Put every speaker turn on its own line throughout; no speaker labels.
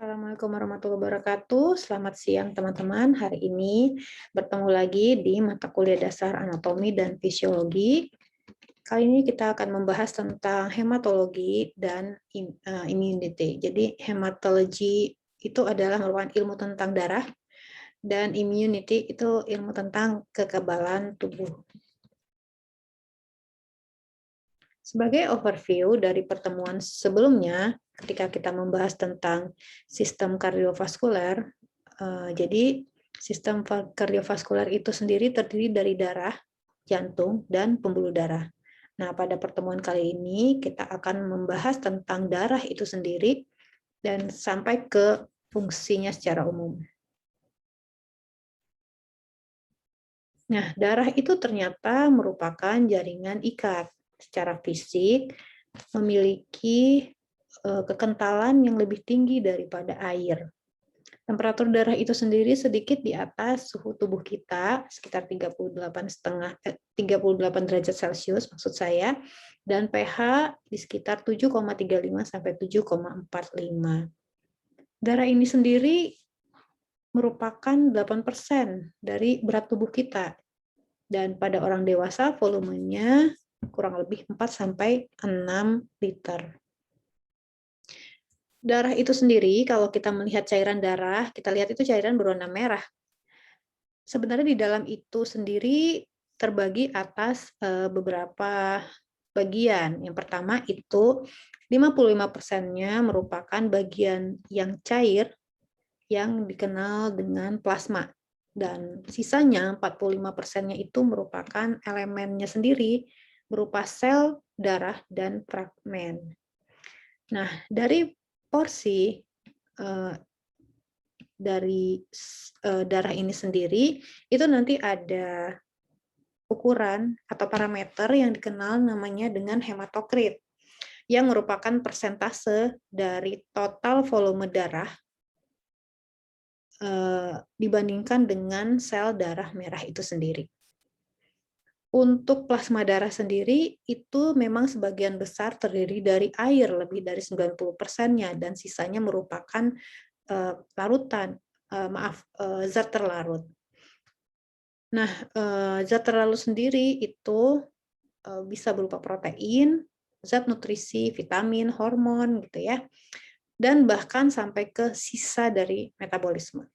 Assalamualaikum warahmatullahi wabarakatuh. Selamat siang teman-teman. Hari ini bertemu lagi di mata kuliah dasar anatomi dan fisiologi. Kali ini kita akan membahas tentang hematologi dan immunity. Jadi hematologi itu adalah merupakan ilmu tentang darah dan immunity itu ilmu tentang kekebalan tubuh. Sebagai overview dari pertemuan sebelumnya, ketika kita membahas tentang sistem kardiovaskuler, jadi sistem kardiovaskuler itu sendiri terdiri dari darah, jantung, dan pembuluh darah. Nah, pada pertemuan kali ini kita akan membahas tentang darah itu sendiri dan sampai ke fungsinya secara umum. Nah, darah itu ternyata merupakan jaringan ikat. Secara fisik, memiliki kekentalan yang lebih tinggi daripada air. Temperatur darah itu sendiri sedikit di atas suhu tubuh kita, sekitar 38 derajat Celcius maksud saya, dan pH di sekitar 7,35 sampai 7,45. Darah ini sendiri merupakan 8% dari berat tubuh kita. Dan pada orang dewasa volumenya kurang lebih 4 sampai 6 liter. Darah itu sendiri, kalau kita melihat cairan darah, kita lihat itu cairan berwarna merah. Sebenarnya di dalam itu sendiri terbagi atas beberapa bagian. Yang pertama itu 55%-nya merupakan bagian yang cair yang dikenal dengan plasma. Dan sisanya 45%-nya itu merupakan elemennya sendiri berupa sel, darah, dan fragmen. Nah, dari porsi dari darah ini sendiri, itu nanti ada ukuran atau parameter yang dikenal namanya dengan hematokrit, yang merupakan persentase dari total volume darah dibandingkan dengan sel darah merah itu sendiri. Untuk plasma darah sendiri, itu memang sebagian besar terdiri dari air, lebih dari 90%-nya, dan sisanya merupakan larutan, zat terlarut. Nah, zat terlarut sendiri itu bisa berupa protein, zat nutrisi, vitamin, hormon, gitu ya, dan bahkan sampai ke sisa dari metabolisme.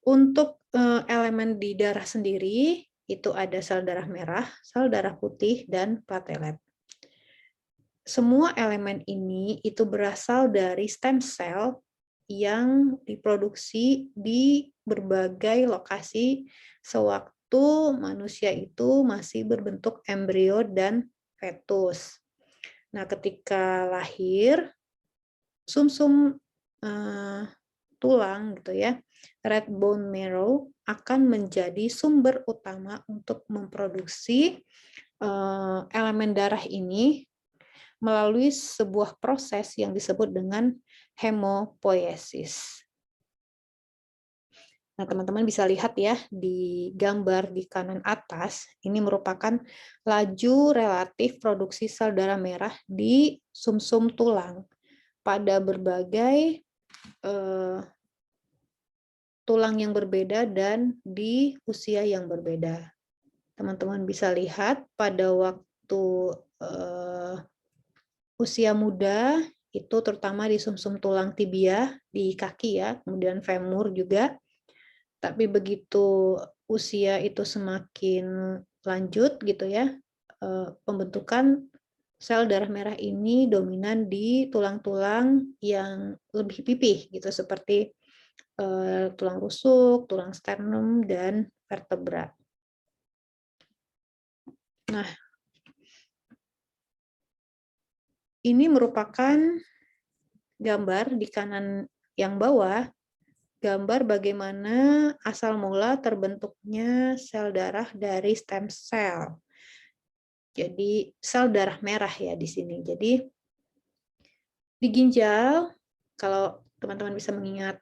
Untuk elemen di darah sendiri, itu ada sel darah merah, sel darah putih, dan platelet. Semua elemen ini itu berasal dari stem cell yang diproduksi di berbagai lokasi sewaktu manusia itu masih berbentuk embrio dan fetus. Nah, ketika lahir, sumsum tulang gitu ya, red bone marrow akan menjadi sumber utama untuk memproduksi elemen darah ini melalui sebuah proses yang disebut dengan hemopoiesis. Nah, teman-teman bisa lihat ya di gambar di kanan atas, ini merupakan laju relatif produksi sel darah merah di sumsum tulang pada berbagai tulang yang berbeda dan di usia yang berbeda. Teman-teman bisa lihat pada waktu usia muda itu terutama di sumsum tulang tibia di kaki ya, kemudian femur juga. Tapi begitu usia itu semakin lanjut gitu ya, pembentukan sel darah merah ini dominan di tulang-tulang yang lebih pipih gitu, seperti tulang rusuk, tulang sternum, dan vertebra. Nah, ini merupakan gambar di kanan yang bawah, gambar bagaimana asal mula terbentuknya sel darah dari stem cell. Jadi sel darah merah ya di sini. Jadi di ginjal, kalau teman-teman bisa mengingat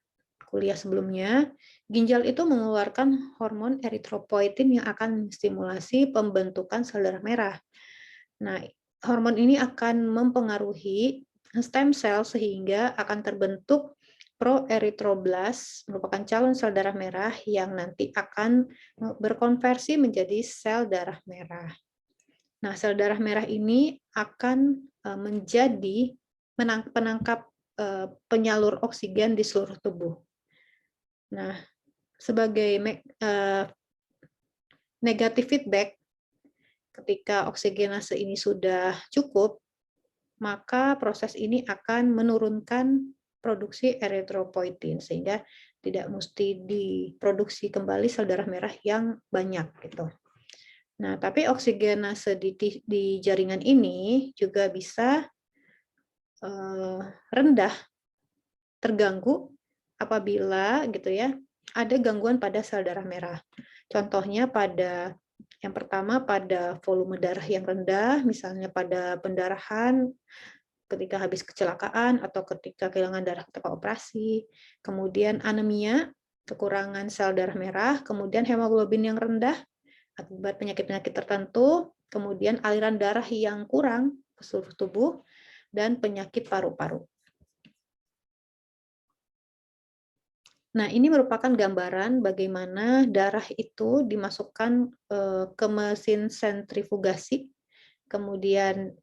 kuliah sebelumnya, ginjal itu mengeluarkan hormon eritropoietin yang akan menstimulasi pembentukan sel darah merah. Nah, hormon ini akan mempengaruhi stem cell sehingga akan terbentuk proerythroblast, merupakan calon sel darah merah yang nanti akan berkonversi menjadi sel darah merah. Nah, sel darah merah ini akan menjadi penangkap penyalur oksigen di seluruh tubuh. Nah, sebagai negatif feedback, ketika oksigenase ini sudah cukup, maka proses ini akan menurunkan produksi eritropoietin sehingga tidak mesti diproduksi kembali sel darah merah yang banyak gitu. Nah, tapi oksigenase di jaringan ini juga bisa rendah, terganggu apabila gitu ya ada gangguan pada sel darah merah. Contohnya yang pertama pada volume darah yang rendah, misalnya pada pendarahan ketika habis kecelakaan atau ketika kehilangan darah ketika operasi, kemudian anemia, kekurangan sel darah merah, kemudian hemoglobin yang rendah akibat penyakit-penyakit tertentu, kemudian aliran darah yang kurang ke seluruh tubuh, dan penyakit paru-paru. Nah, ini merupakan gambaran bagaimana darah itu dimasukkan ke mesin sentrifugasi, kemudian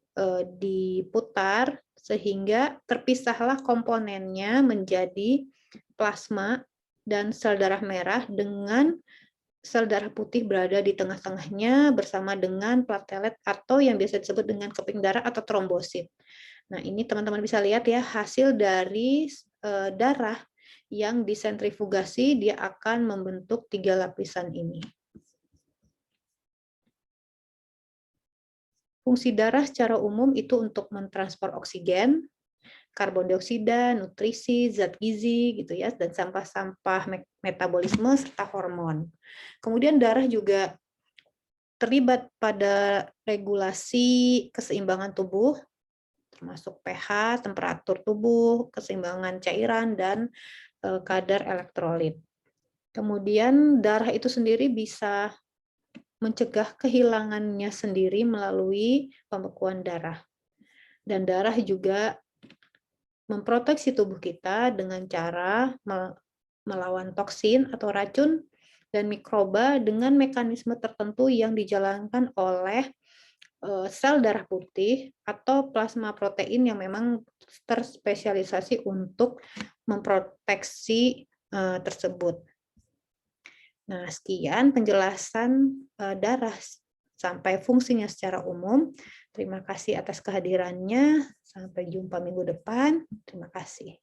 diputar sehingga terpisahlah komponennya menjadi plasma dan sel darah merah dengan sel darah putih berada di tengah-tengahnya bersama dengan platelet atau yang biasa disebut dengan keping darah atau trombosit. Nah, ini teman-teman bisa lihat ya hasil dari darah yang disentrifugasi, dia akan membentuk 3 lapisan ini. Fungsi darah secara umum itu untuk mentransfer oksigen, karbon dioksida, nutrisi, zat gizi gitu ya, dan sampah-sampah metabolisme serta hormon. Kemudian darah juga terlibat pada regulasi keseimbangan tubuh, termasuk pH, temperatur tubuh, keseimbangan cairan, dan kadar elektrolit. Kemudian darah itu sendiri bisa mencegah kehilangannya sendiri melalui pembekuan darah. Dan darah juga memproteksi tubuh kita dengan cara melawan toksin atau racun dan mikroba dengan mekanisme tertentu yang dijalankan oleh sel darah putih atau plasma protein yang memang terspesialisasi untuk memproteksi tersebut. Nah, sekian penjelasan darah sampai fungsinya secara umum. Terima kasih atas kehadirannya. Sampai jumpa minggu depan. Terima kasih.